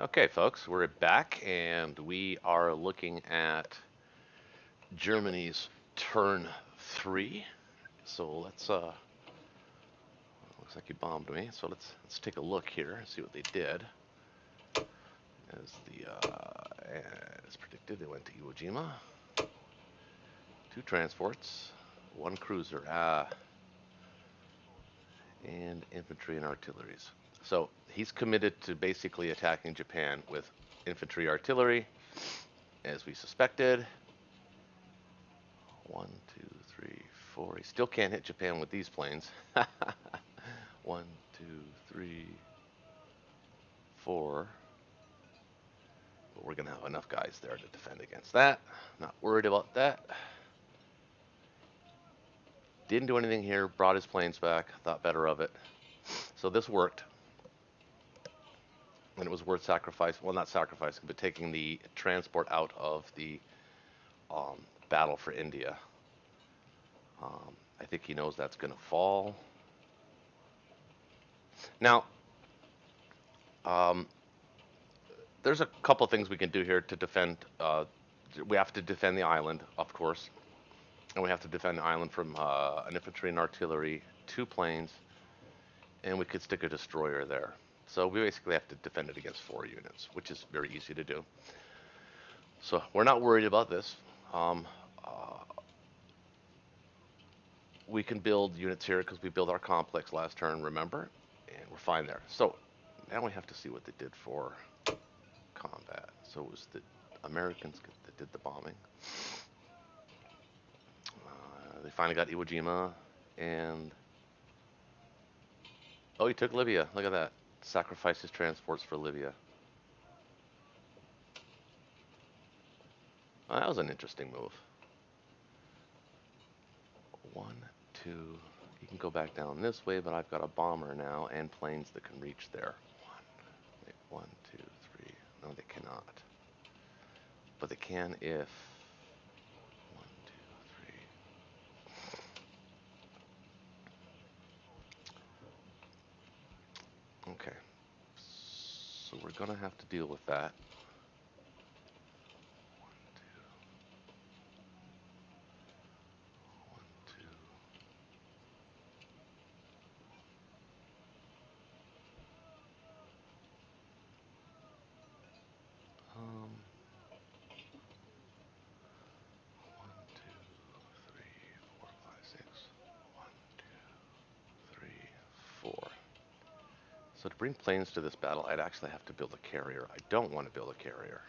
Okay, folks, we're back and we are looking at Germany's turn three. So looks like you bombed me. So let's take a look here and see what they did. As predicted, they went to Iwo Jima, two transports, one cruiser, and infantry and artilleries. So he's committed to basically attacking Japan with infantry artillery, as we suspected. One, two, three, four. He still can't hit Japan with these planes. One, two, three, four. But we're going to have enough guys there to defend against that. Not worried about that. Didn't do anything here. Brought his planes back. Thought better of it. So this worked. And it was worth sacrificing. Well, not sacrificing, but taking the transport out of the battle for India. I think he knows that's going to fall. Now, there's a couple things we can do here to defend. We have to defend the island, of course, and we have to defend the island from an infantry and artillery, two planes, and we could stick a destroyer there. So we basically have to defend it against 4 units, which is very easy to do. So we're not worried about this. We can build units here because we built our complex last turn, remember? And we're fine there. So now we have to see what they did for combat. So it was the Americans that did the bombing. They finally got Iwo Jima, and oh, he took Libya. Look at that. Sacrificed his transports for Libya. Oh, that was an interesting move. One, two. You can go back down this way, but I've got a bomber now and planes that can reach there. One, two, three. No, they cannot. But they can if. One, two, three. Okay. So we're gonna have to deal with that. One, two. Um. One, two, three, four, five, six. One, two, three, four. So to bring planes to this battle, I'd actually have to build a carrier. I don't want to build a carrier.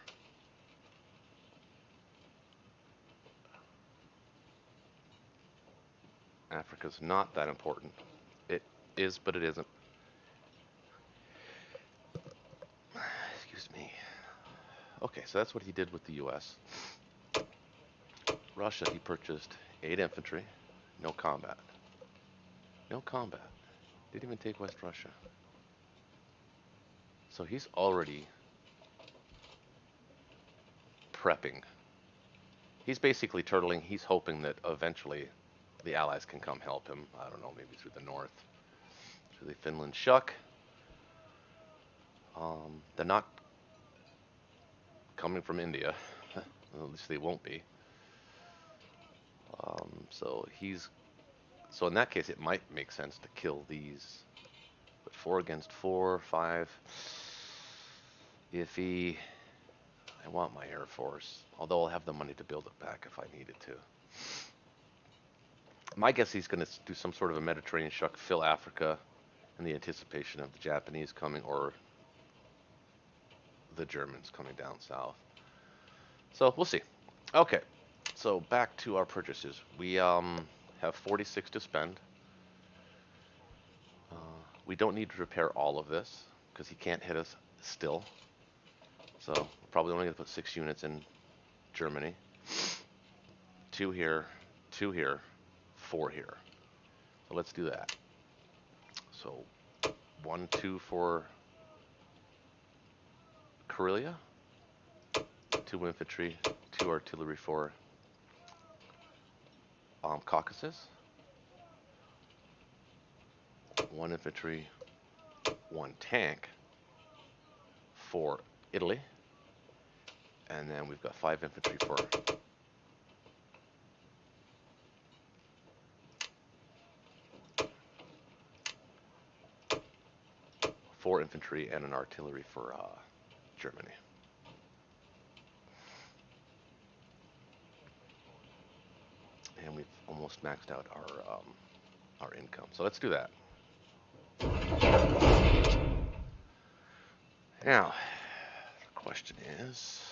Africa's not that important. It is, but it isn't. Excuse me. Okay, so that's what he did with the U.S. Russia, he purchased 8 infantry, no combat. No combat. Didn't even take West Russia. So he's already prepping. He's basically turtling. He's hoping that eventually the Allies can come help him. I don't know, maybe through the north, through the Finland Shuck. They're not coming from India. Well, at least they won't be. So he's so in that case, it might make sense to kill these. But 4 against 4, 5. Iffy. I want my Air Force, although I'll have the money to build it back if I needed to. My guess he's going to do some sort of a Mediterranean shuck, fill Africa in the anticipation of the Japanese coming or the Germans coming down south. So we'll see. Okay, so back to our purchases. We have 46 to spend. We don't need to repair all of this because he can't hit us still. So we're probably only going to put 6 units in Germany. 2 here, 2 here, 4 here. So let's do that. So 1, 2 for Karelia, 2 infantry, 2 artillery for Caucasus, 1 infantry, 1 tank for Italy. And then we've got 5 infantry for 4 infantry and an artillery for Germany. And we've almost maxed out our income. So let's do that. Now, the question is,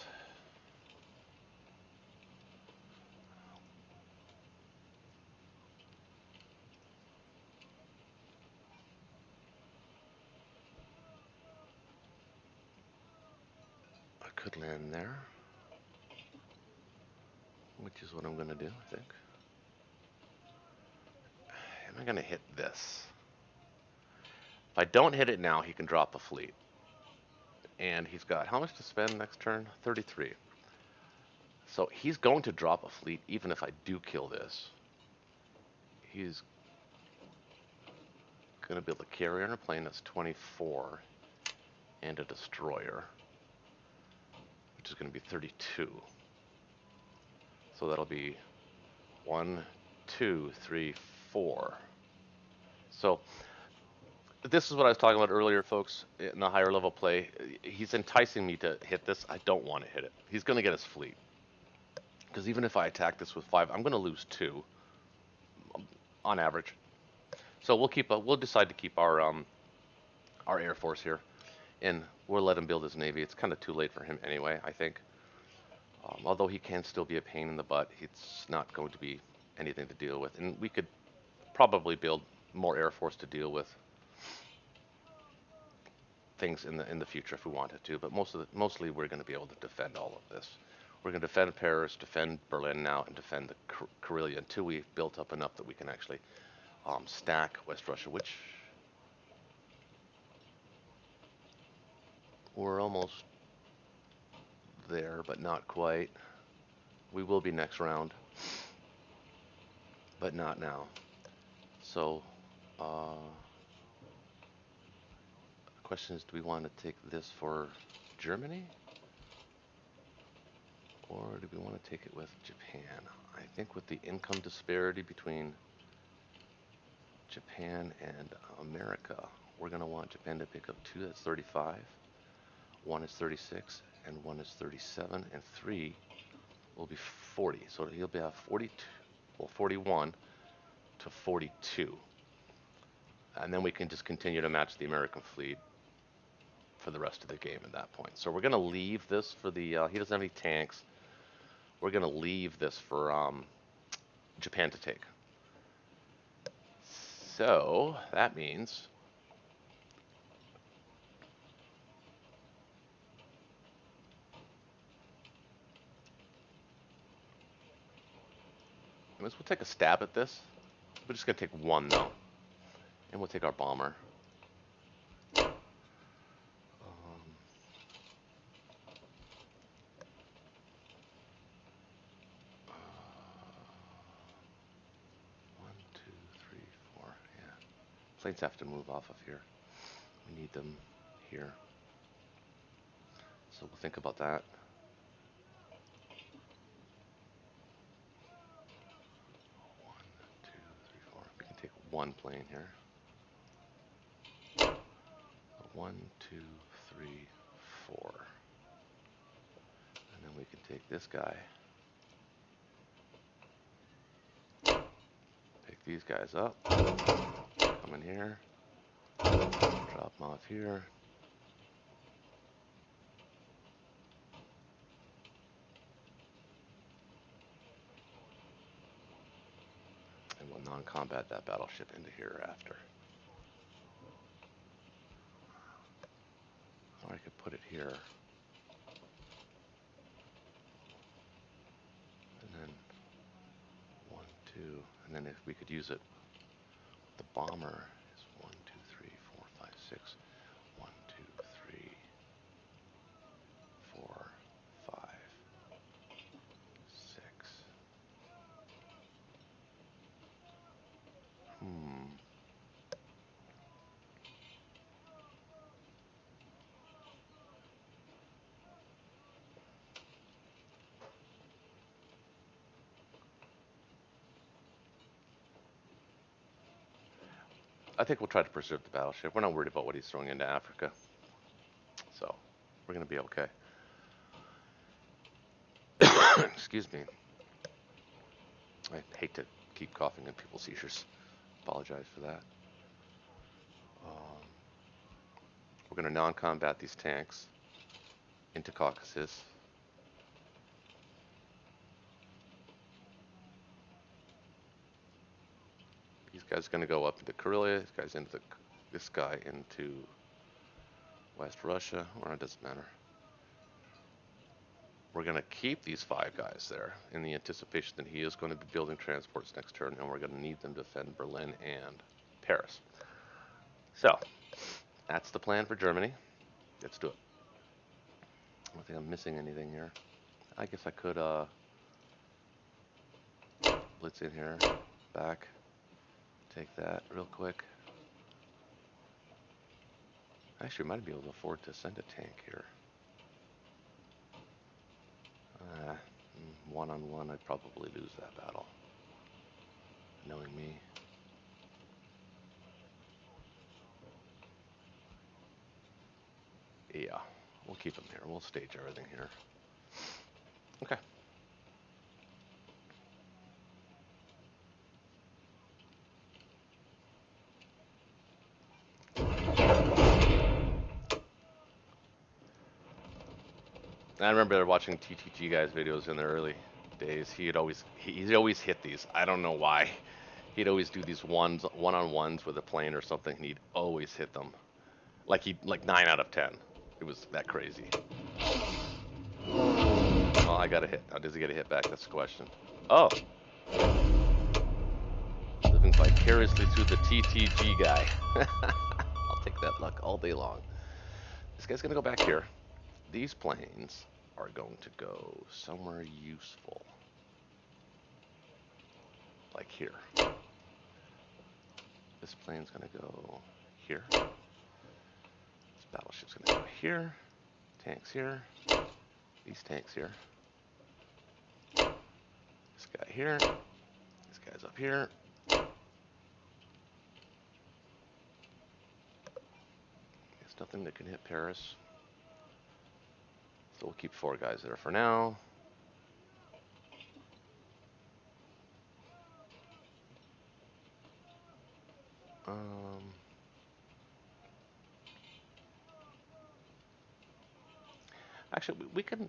I could land there, which is what I'm going to do, I think. Am I going to hit this? If I don't hit it now, he can drop a fleet. And he's got how much to spend next turn? 33. So he's going to drop a fleet even if I do kill this. He's going to build a carrier and a plane that's 24 and a destroyer, which is going to be 32. So that'll be 1, 2, 3, 4. So this is what I was talking about earlier, folks, in the higher level play. He's enticing me to hit this. I don't want to hit it. He's going to get his fleet. Because even if I attack this with 5, I'm going to lose 2 on average. So we'll decide to keep our Air Force here, and we'll let him build his Navy. It's kind of too late for him anyway, I think. Although he can still be a pain in the butt, it's not going to be anything to deal with. And we could probably build more Air Force to deal with things in the future if we wanted to. But mostly we're going to be able to defend all of this. We're going to defend Paris, defend Berlin now, and defend the Karelia until we've built up enough that we can actually stack West Russia, which we're almost there, but not quite. We will be next round, but not now. So, the question is, do we want to take this for Germany? Or do we want to take it with Japan? I think with the income disparity between Japan and America, we're going to want Japan to pick up 2, that's 35. 1 is 36, and 1 is 37, and 3 will be 40. So he'll be at 42, well, 41 to 42. And then we can just continue to match the American fleet for the rest of the game at that point. So we're going to leave this for the, he doesn't have any tanks. We're going to leave this for Japan to take. So that means we'll take a stab at this. We're just going to take 1 though. And we'll take our bomber. One, two, three, 4. Yeah. Planes have to move off of here. We need them here. So we'll think about that. One, two, three, 4. We can take 1 plane here. 1, 2, 3, 4. And then we can take this guy. Pick these guys up. Come in here. Drop them off here. And we'll non-combat that battleship into here after. Or I could put it here. And then 1, 2. And then if we could use it, the bomber is 1, 2, 3, 4, 5, 6. 1, 2, 3, 4, 5, 6. I think we'll try to preserve the battleship. We're not worried about what he's throwing into Africa. So, we're going to be okay. Excuse me. I hate to keep coughing in people's ears. Apologize for that. Um, we're going to non-combat these tanks into Caucasus. These guys are going to go up into Karelia. This guy into West Russia. Or it doesn't matter. We're going to keep these 5 guys there in the anticipation that he is going to be building transports next turn, and we're going to need them to defend Berlin and Paris. So, that's the plan for Germany. Let's do it. I don't think I'm missing anything here. I guess I could blitz in here, back, take that real quick. Actually, might be able to afford to send a tank here. One-on-one, I'd probably lose that battle, knowing me. Yeah, we'll keep him here. We'll stage everything here. Okay. I remember watching TTG guys' videos in the early days. He'd always hit these. I don't know why. He'd always do these one-on-ones with a plane or something, and he'd always hit them. Like 9 out of 10. It was that crazy. Well, I got a hit. Now, does he get a hit back? That's the question. Oh. Living vicariously through the TTG guy. I'll take that luck all day long. This guy's gonna go back here. These planes are going to go somewhere useful. Like here. This plane's gonna go here. This battleship's gonna go here. Tanks here. These tanks here. This guy here. This guy's up here. There's nothing that can hit Paris. So we'll keep 4 guys there for now. Actually, we can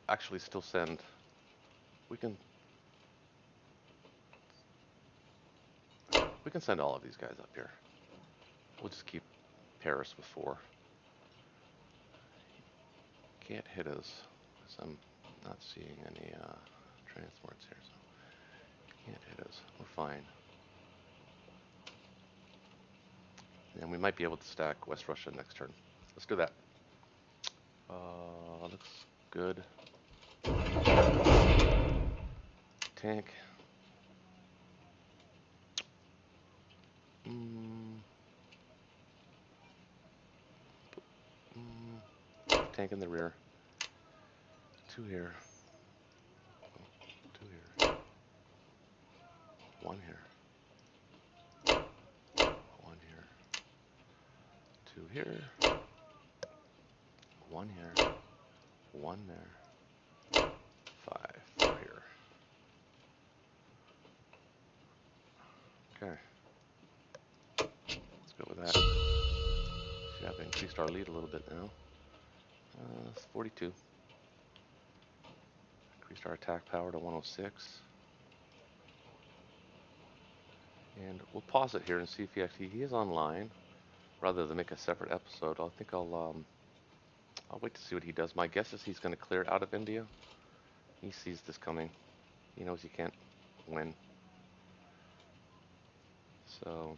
actually still send. We can send all of these guys up here. We'll just keep Paris with 4. Can't hit us, because I'm not seeing any transports here, so can't hit us. We're fine. And we might be able to stack West Russia next turn. Let's do that. Looks good. Tank. Tank in the rear. 2 here. 2 here. 1 here. 1 here. 2 here. 1 here. 1 there. 5 here. Okay. Let's go with that. See, I've increased our lead a little bit now. It's 42. Increased our attack power to 106. And we'll pause it here and see if he is online. Rather than make a separate episode, I think I'll wait to see what he does. My guess is he's going to clear out of India. He sees this coming. He knows he can't win. So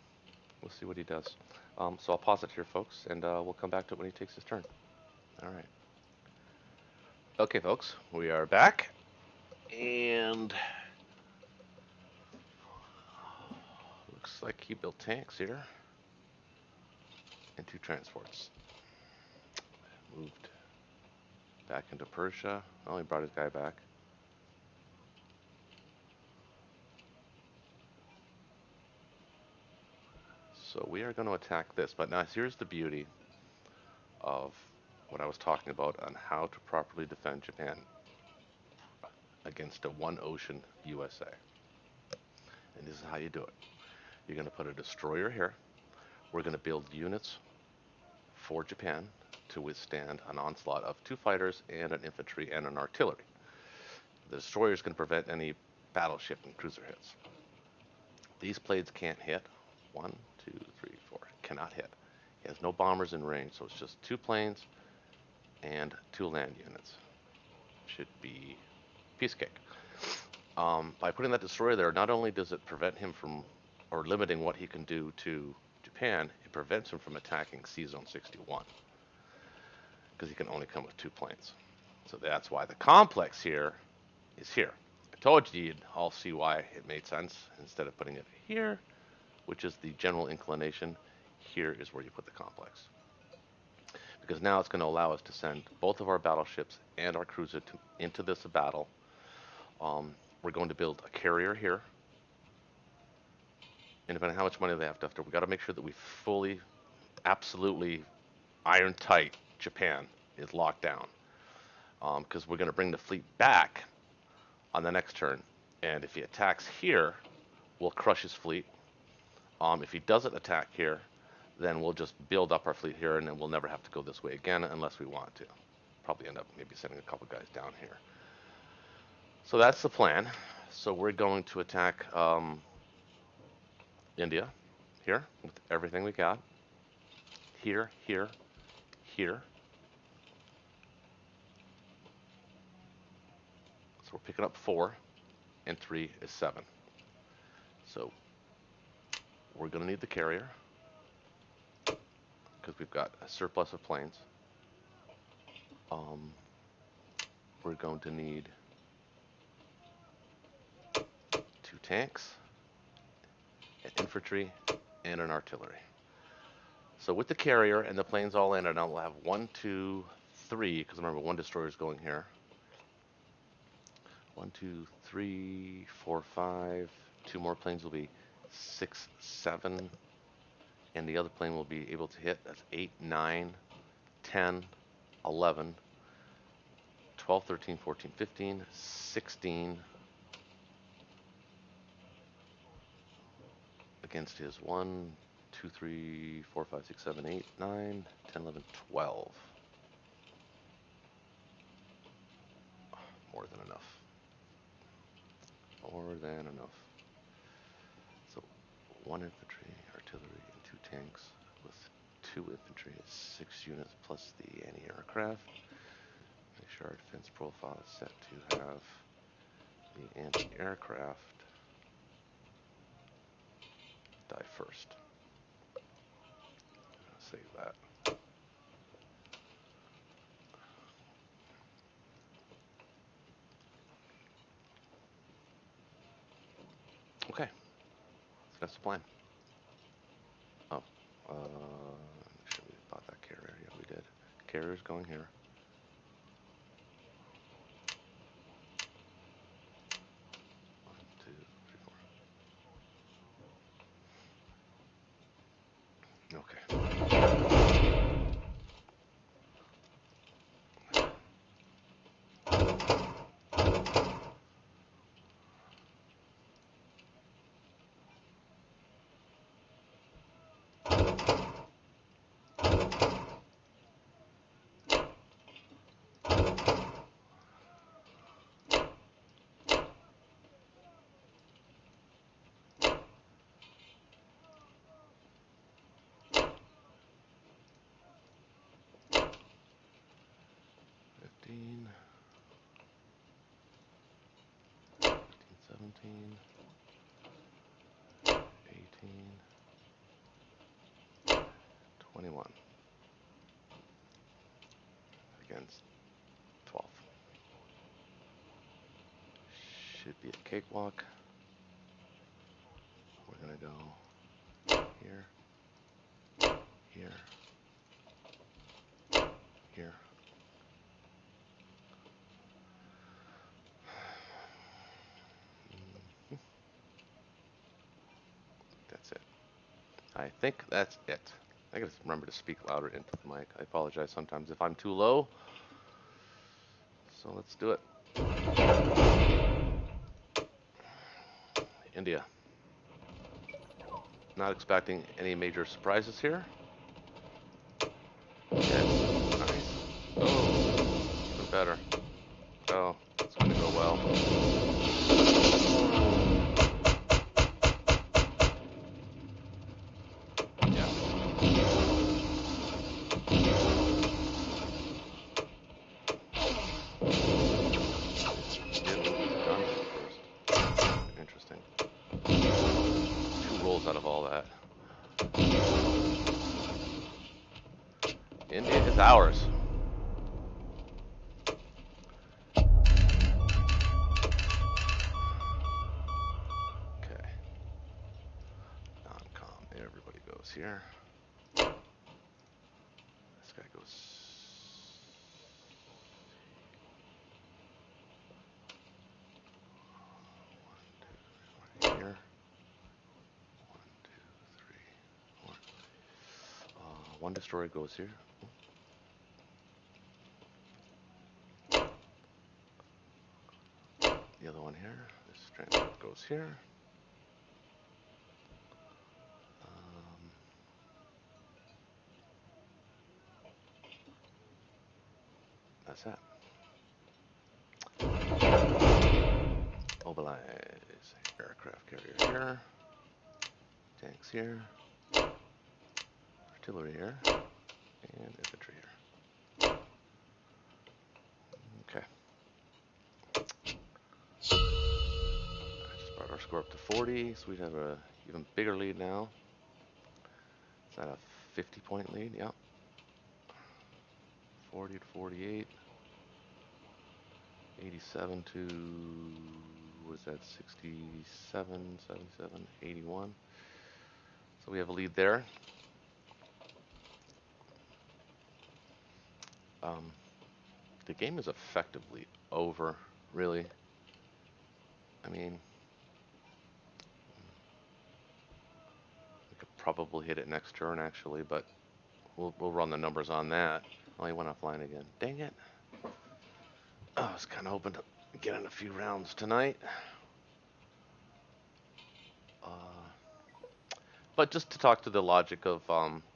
we'll see what he does. So I'll pause it here, folks, and we'll come back to it when he takes his turn. All right. Okay, folks, we are back. And looks like he built tanks here. And 2 transports. Moved back into Persia. Oh, he brought his guy back. So we are going to attack this. But now here's the beauty of what I was talking about on how to properly defend Japan against a one ocean USA. And this is how you do it. You're going to put a destroyer here. We're going to build units for Japan to withstand an onslaught of 2 fighters and an infantry and an artillery. The destroyer is going to prevent any battleship and cruiser hits. These planes can't hit. 1, 2, 3, 4. Cannot hit. He has no bombers in range, so it's just 2 planes and 2 land units. Should be piece of cake. By putting that destroyer there, not only does it prevent him from, or limiting what he can do to Japan, it prevents him from attacking Sea Zone 61. Because he can only come with 2 planes. So that's why the complex here is here. I told you you'd all see why it made sense. Instead of putting it here, which is the general inclination, here is where you put the complex. Because now it's going to allow us to send both of our battleships and our cruiser into this battle. We're going to build a carrier here. And depending on how much money they have to, we've got to make sure that we fully, absolutely iron tight Japan is locked down. Because we're going to bring the fleet back on the next turn. And if he attacks here, we'll crush his fleet. If he doesn't attack here, then we'll just build up our fleet here, and then we'll never have to go this way again unless we want to. Probably end up maybe sending a couple guys down here. So that's the plan. So we're going to attack India here with everything we got. Here, here, here. So we're picking up 4, and 3 is 7. So we're going to need the carrier because we've got a surplus of planes. We're going to need 2 tanks, an infantry, and an artillery. So with the carrier and the planes all in, and I'll have 1, 2, 3, because remember 1 destroyer is going here. 1, 2, 3, 4, 5. 2 more planes will be 6, 7. And the other plane will be able to hit. That's 8, 9, 10, 11, 12, 13, 14, 15, 16. Against his 1, 2, 3, 4, 5, 6, 7, 8, 9, 10, 11, 12. More than enough. More than enough. So 1 infantry, artillery, and 2 tanks with 2 infantry is 6 units plus the anti-aircraft. Make sure our defense profile is set to have the anti-aircraft die first. Save that. Okay, so that's the plan. Oh, make sure we bought that carrier. Yeah, we did. Carrier's going here. Okay. Seventeen, 18, 21 against 12. Should be a cakewalk. We're gonna go here, here, here. That's it. I think that's it. I gotta remember to speak louder into the mic. I apologize sometimes if I'm too low. So let's do it. India. Not expecting any major surprises here. Yes, nice. Oh, even better. Oh, it's gonna go well. Yeah. Didn't move the gun first. Interesting. Two rolls out of all that. India is ours. Okay. Non-com. Everybody goes here. This guy goes here. 1, 2, 3, 4. One destroyer goes here. The other one here. This transport goes here. That's that. Mobilize. Aircraft carrier here. Tanks here. Artillery here. And infantry here. Okay. I just brought our score up to 40, so we have a even bigger lead now. Is that a 50-point lead? Yep. 40 to 48. 87 to, what is that, 67, 77, 81. So we have a lead there. The game is effectively over, really. I mean, we could probably hit it next turn, actually, but we'll run the numbers on that. Oh, he went offline again. Dang it. I was kind of hoping to get in a few rounds tonight. But just to talk to the logic of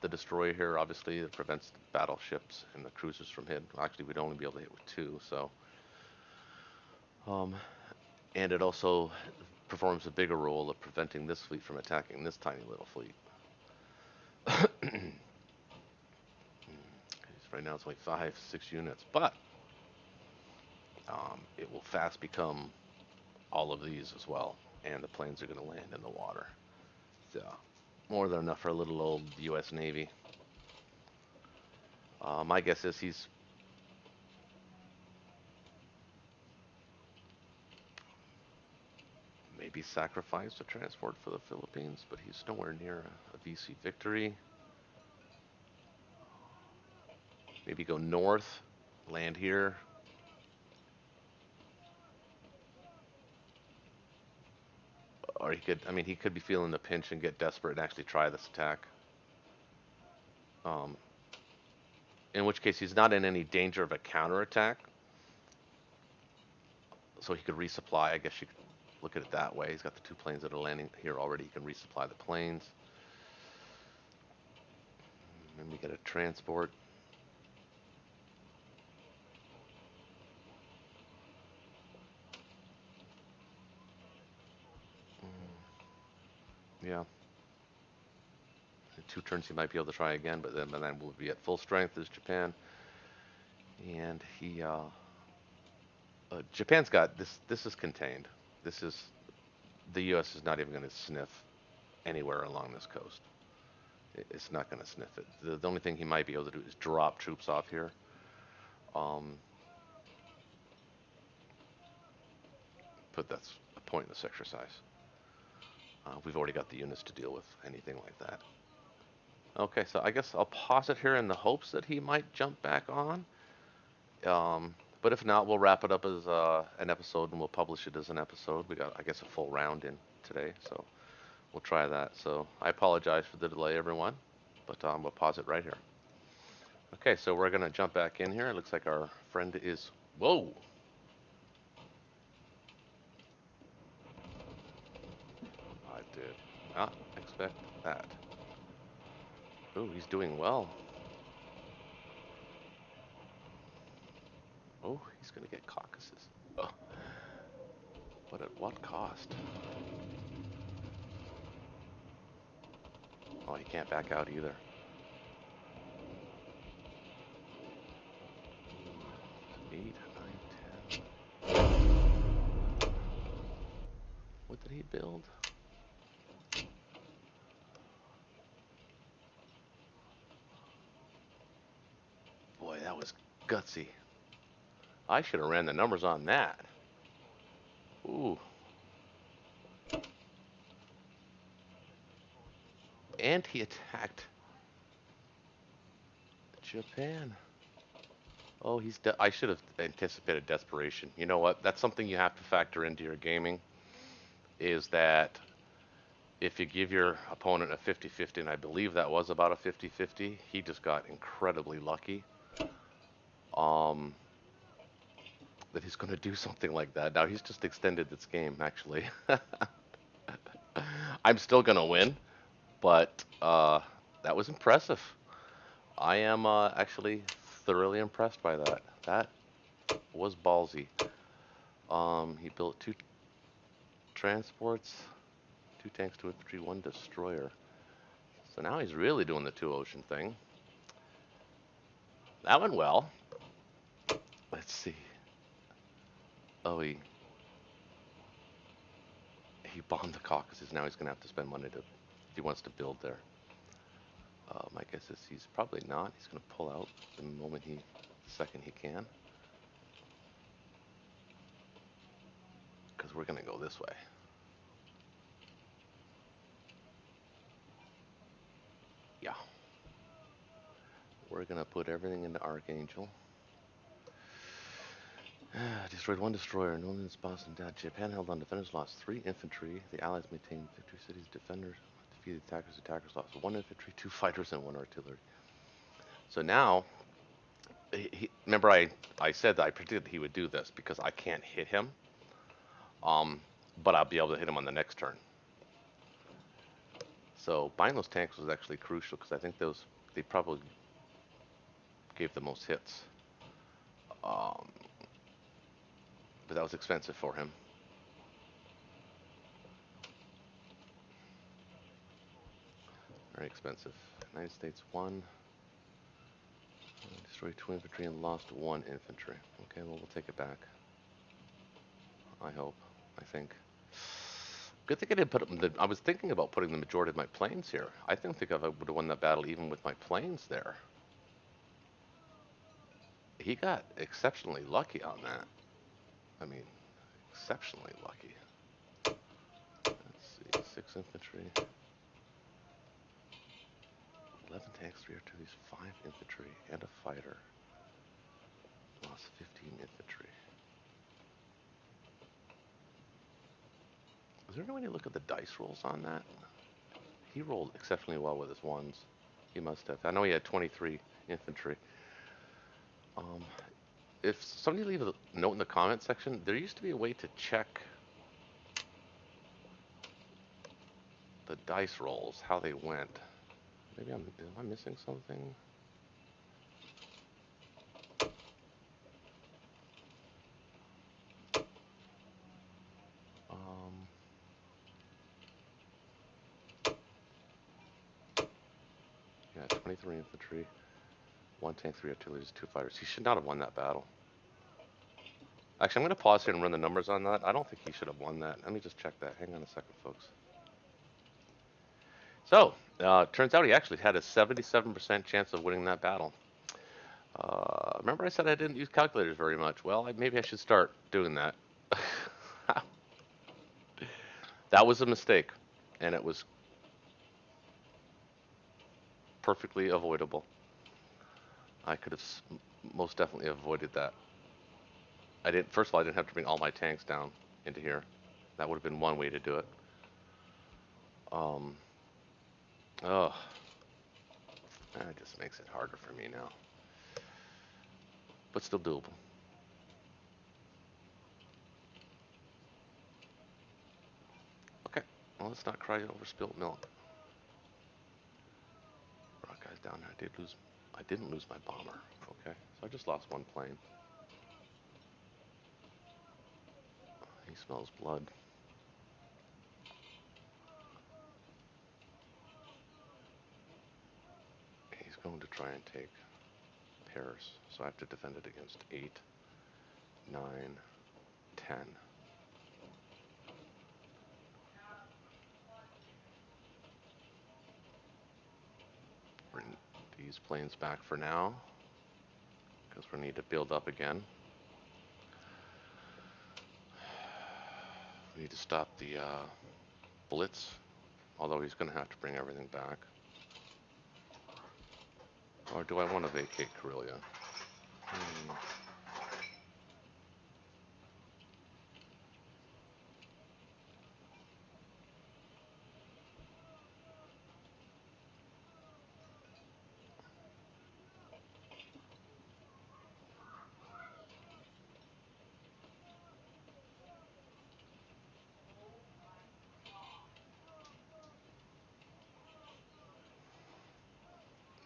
the destroyer here, obviously it prevents the battleships and the cruisers from hitting. Actually, we'd only be able to hit with 2, so. And it also performs a bigger role of preventing this fleet from attacking this tiny little fleet. Right now it's only 5, 6 units, but it will fast become all of these as well, and the planes are going to land in the water. So, more than enough for a little old U.S. Navy. My guess is he's maybe sacrificed a transport for the Philippines, but he's nowhere near a VC victory. Maybe go north, land here. Or he could, I mean, he could be feeling the pinch and get desperate and actually try this attack. In which case he's not in any danger of a counterattack. So he could resupply. I guess you could look at it that way. He's got the 2 planes that are landing here already. He can resupply the planes. And we get a transport. Yeah. In 2 turns he might be able to try again, but then we'll be at full strength as Japan. And he, Japan's got this. This is contained. This is, the U.S. is not even going to sniff anywhere along this coast. It's not going to sniff it. The only thing he might be able to do is drop troops off here. But that's a pointless exercise. We've already got the units to deal with anything like that. Okay, so I guess I'll pause it here in the hopes that he might jump back on. But if not, we'll wrap it up as an episode and we'll publish it as an episode. We got, I guess, a full round in today, so we'll try that. So I apologize for the delay, everyone, but we'll pause it right here. Okay, so we're gonna jump back in here. It looks like our friend is. Whoa! I did not expect that. Oh, he's doing well. Oh, he's gonna get caucuses. Oh, but at what cost? Oh, he can't back out either. 8, 9, 10. What did he build? Boy, that was gutsy. I should have ran the numbers on that. Ooh. And he attacked Japan. Oh, I should have anticipated desperation. You know what? That's something you have to factor into your gaming, is that if you give your opponent a 50-50, and I believe that was about a 50-50, he just got incredibly lucky. Um, that he's going to do something like that. Now he's just extended this game, actually. I'm still going to win, but that was impressive. I am actually thoroughly impressed by that. That was ballsy. He built 2 transports, 2 tanks, 2 infantry, 1 destroyer. So now he's really doing the 2 ocean thing. That went well. Let's see. Oh, he bombed the Caucasus. Now he's going to have to spend money if he wants to build there. My guess is he's probably not. He's going to pull out the second he can. Because we're going to go this way. Yeah. We're going to put everything into Archangel. Destroyed 1 destroyer. No one's boss and dead. Japan held on. Defenders lost 3 infantry. The Allies maintained victory cities. Defenders defeated attackers. Attackers lost 1 infantry, 2 fighters, and 1 artillery. So now, remember I said that I predicted he would do this because I can't hit him. But I'll be able to hit him on the next turn. So buying those tanks was actually crucial because I think they probably gave the most hits. But that was expensive for him. Very expensive. United States won. Destroyed 2 infantry and lost 1 infantry. Okay, well, we'll take it back. I hope. I think. Good thing I didn't put I was thinking about putting the majority of my planes here. I think I would have won that battle even with my planes there. He got exceptionally lucky on that. I mean, exceptionally lucky. Let's see, 6 infantry. 11 tanks, 3 artillery, 5 infantry, and a fighter. Lost 15 infantry. Is there any way to look at the dice rolls on that? He rolled exceptionally well with his 1s. He must have. I know he had 23 infantry. If somebody leave a note in the comment section, there used to be a way to check the dice rolls, how they went. Maybe am I missing something? Yeah, 23 infantry, 1 tank, 3 artillery, 2 fighters. He should not have won that battle. Actually, I'm going to pause here and run the numbers on that. I don't think he should have won that. Let me just check that. Hang on a second, folks. So, turns out he actually had a 77% chance of winning that battle. Remember I said I didn't use calculators very much? Well, maybe I should start doing that. That was a mistake, and it was perfectly avoidable. I could have most definitely avoided that. First of all, I didn't have to bring all my tanks down into here. That would have been one way to do it. Um, oh, that just makes it harder for me now, but still doable. Okay, well, let's not cry over spilt milk. Rock guys down there. I didn't lose my bomber. Okay, so I just lost one plane. He smells blood. He's going to try and take Paris, so I have to defend it against 8, 9, 10. Bring these planes back for now, because we need to build up again. We need to stop the Blitz, although he's going to have to bring everything back. Or do I want to vacate Karelia?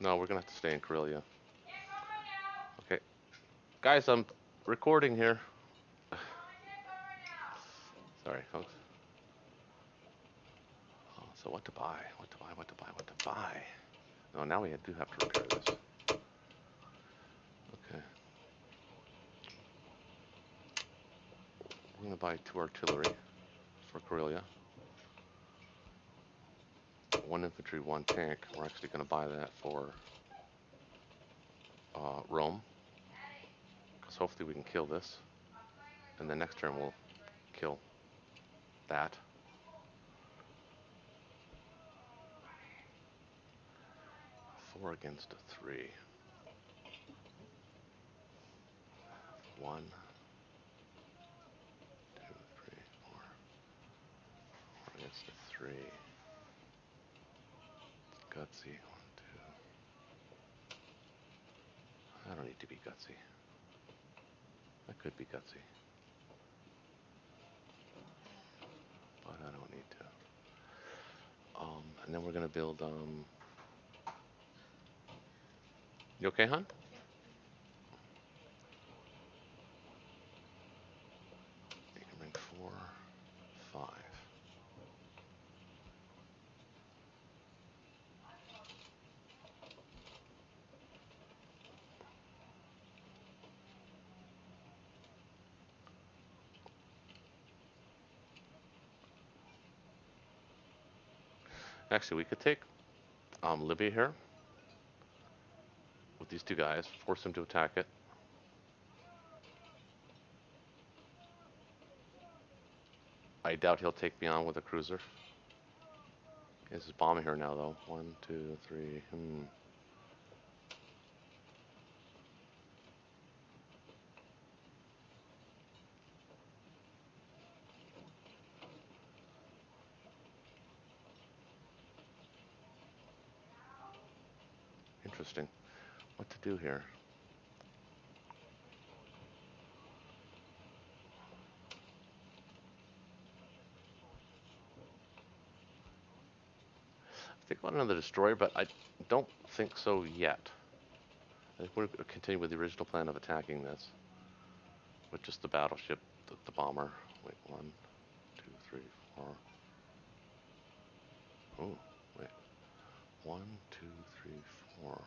No, we're going to have to stay in Karelia. Okay. Guys, I'm recording here. Sorry, folks. Oh, so what to buy? What to buy? What to buy? What to buy? No, now we do have to repair this. Okay. We're going to buy 2 artillery for Karelia. 1 infantry, 1 tank. We're actually going to buy that for Rome. Because hopefully we can kill this. And the next turn we'll kill that. Four against a 3. 1, 2, 3, 4. 4 against a 3. It's gutsy. 1, 2. I don't need to be gutsy. I could be gutsy, but I don't need to. And then we're gonna build. You okay, hon? You can bring 4, 5. Actually, we could take Libya here with these 2 guys, force him to attack it. I doubt he'll take me on with a cruiser. This is bombing here now, though. 1, 2, 3. Interesting. What to do here? I think about another destroyer, but I don't think so yet. I think we're going to continue with the original plan of attacking this with just the battleship, the bomber. Wait, 1, 2, 3, 4. Oh, wait. 1, 2, 3, 4.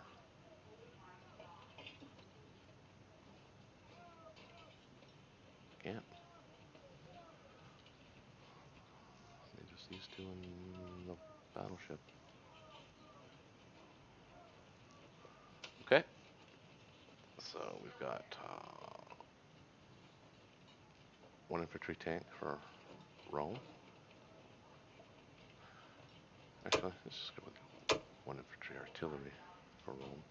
Can't. Maybe just these 2 in the battleship. Okay. So we've got 1 infantry tank for Rome. Actually, let's just go with 1 infantry artillery for Rome.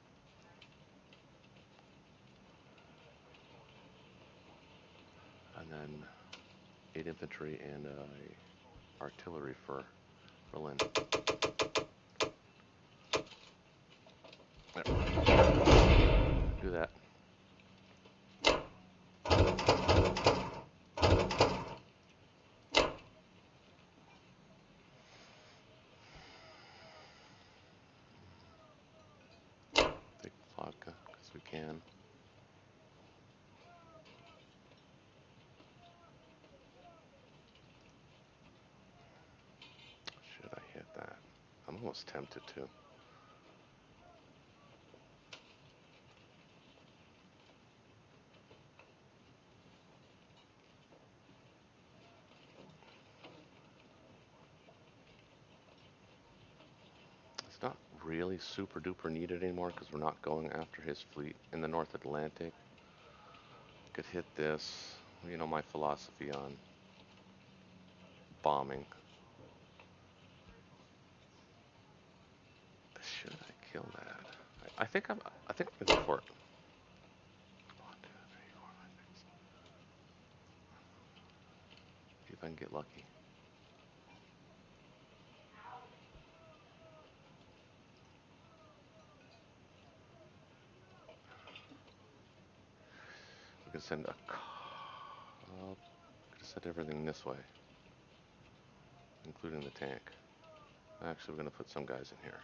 And then 8 infantry and artillery for Berlin. There. Do that. Take vodka, because we can. Should I hit that? I'm almost tempted to. It's not really super duper needed anymore because we're not going after his fleet in the North Atlantic. Could hit this. You know my philosophy on bombing. Should I kill that? I think I'm gonna go for it. 1, 2, 3, 4, 5, 6. See if I can get lucky. We can send a send everything this way, including the tank. Actually, we're gonna put some guys in here.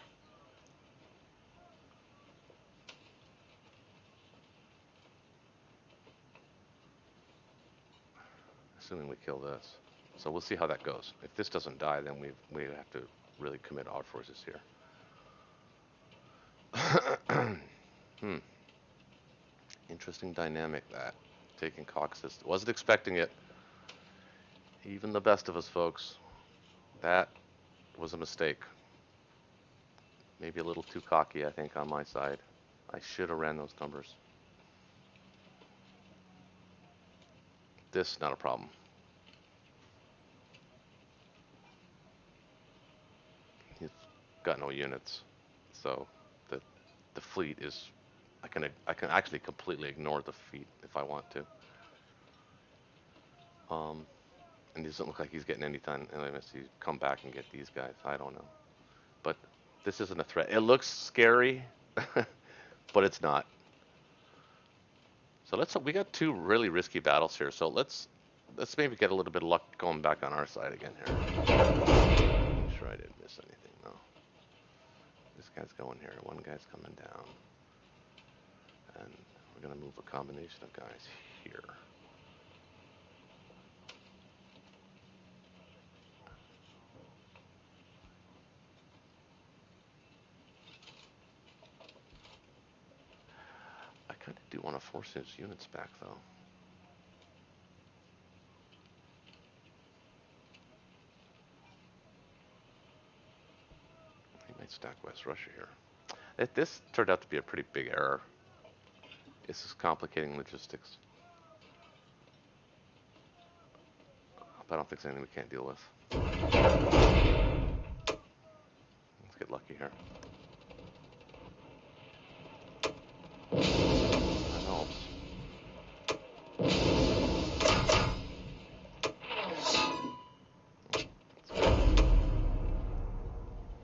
Assuming we kill this. So we'll see how that goes. If this doesn't die, then we have to really commit our forces here. Interesting dynamic that. Taking Caucasus. Wasn't expecting it. Even the best of us, folks. That was a mistake. Maybe a little too cocky, I think, on my side. I should have ran those numbers. This, not a problem. He's got no units. So the fleet is... I can actually completely ignore the fleet if I want to. And it doesn't look like he's getting anything unless he come back and get these guys. I don't know. But this isn't a threat. It looks scary, but it's not. So we got 2 really risky battles here. So let's maybe get a little bit of luck going back on our side again here. Make sure I didn't miss anything though. This guy's going here. One guy's coming down. And we're gonna move a combination of guys here. I kind of do want to force his units back though. He might stack West Russia here. This turned out to be a pretty big error. This is complicating logistics. But I don't think it's anything we can't deal with. Let's get lucky here. That helps.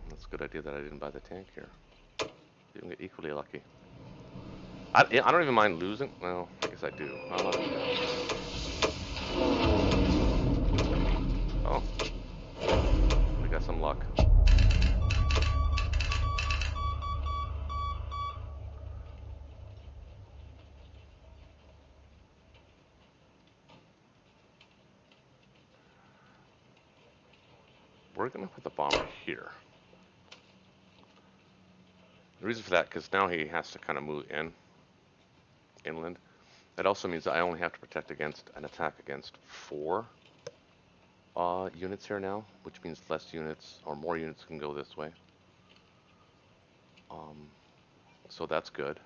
That's a good idea that I didn't buy the tank here. You can get equally lucky. I don't even mind losing. Well, I guess I do. Oh. We got some luck. We're going to put the bomber here. The reason for that, because now he has to kind of move inland. That also means that I only have to protect against an attack against 4 units here now, which means less units or more units can go this way. So that's good.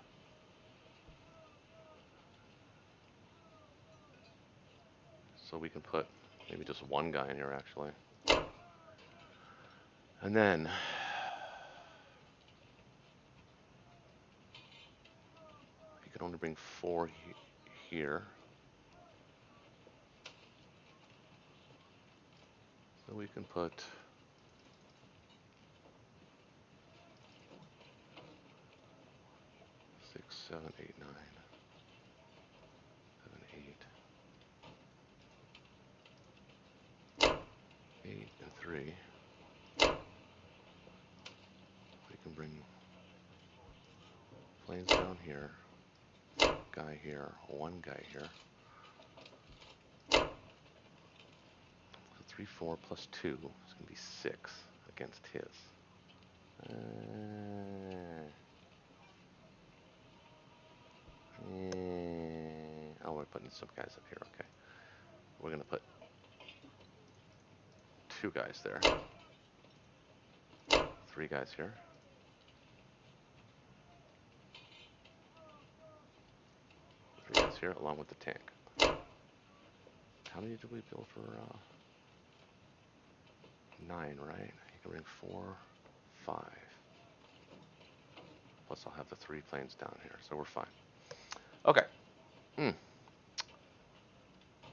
So we can put maybe just 1 guy in here actually. And then you can only bring 4 here. So we can put 7, 8, 9, 7, 8, 8 and 3. We can bring planes down here, guy here, one guy here. So 3, 4 plus 2 is going to be 6 against his. Oh, we're putting some guys up here. Okay. We're going to put 2 guys there. 3 guys here. 3 guys here, along with the tank. How many did we build for 9, right? You can bring 4, 5. Plus I'll have the 3 planes down here, so we're fine. Okay.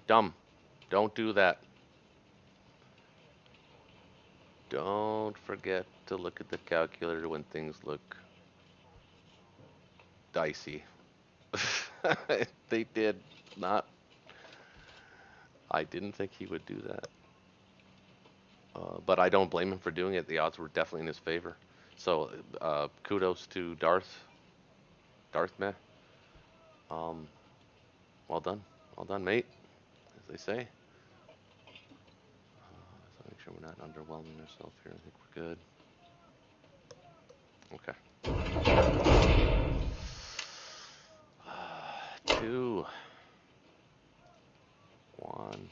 Dumb. Don't do that. Don't forget to look at the calculator when things look dicey. They did not. I didn't think he would do that. But I don't blame him for doing it. The odds were definitely in his favor. So kudos to Darth. Darth meh. Well done. Well done, mate, as they say. So make sure we're not underwhelming ourselves here. I think we're good. Okay. 2, 1,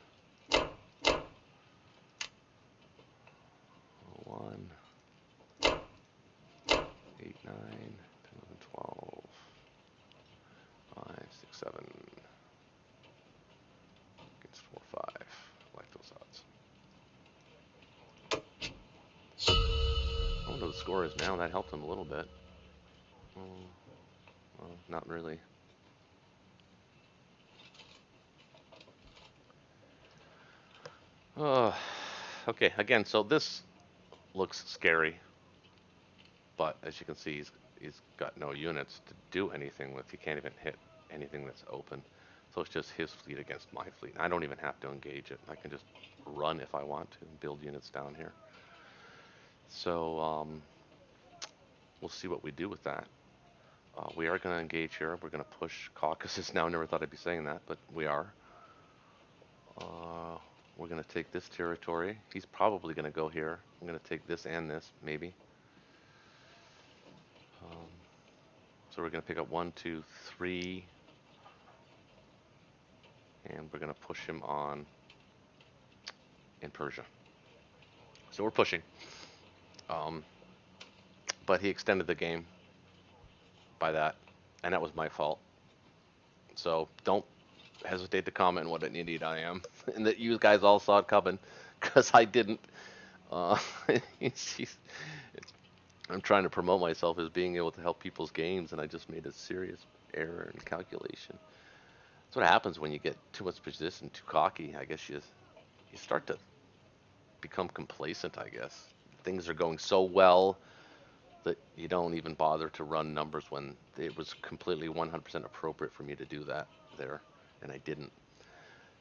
1, 8, 9, 10, 11, 12, 5, 6, 7, against 4, 5. I like those odds. I wonder what the score is now. That helped him a little bit. Well, not really. Okay, again, so this looks scary, but as you can see, he's got no units to do anything with. He can't even hit anything that's open. So it's just his fleet against my fleet. I don't even have to engage it. I can just run if I want to and build units down here. So we'll see what we do with that. We are going to engage here. We're going to push Caucasus now. I never thought I'd be saying that, but we are. We're going to take this territory. He's probably going to go here. I'm going to take this and this, maybe. So we're going to pick up 1, 2, 3. And we're going to push him on in Persia. So we're pushing. But he extended the game by that. And that was my fault. So don't hesitate to comment what an idiot I am. And that you guys all saw it coming. Because I didn't. I'm trying to promote myself as being able to help people's games, and I just made a serious error in calculation. That's what happens when you get too much position, too cocky. I guess you start to become complacent, I guess. Things are going so well that you don't even bother to run numbers when it was completely 100% appropriate for me to do that there, and I didn't.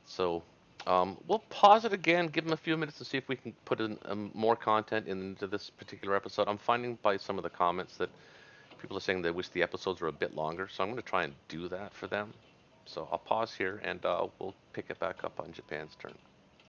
So we'll pause it again, give them a few minutes to see if we can put in more content into this particular episode. I'm finding by some of the comments that people are saying they wish the episodes were a bit longer, so I'm going to try and do that for them. So I'll pause here, and we'll pick it back up on Japan's turn.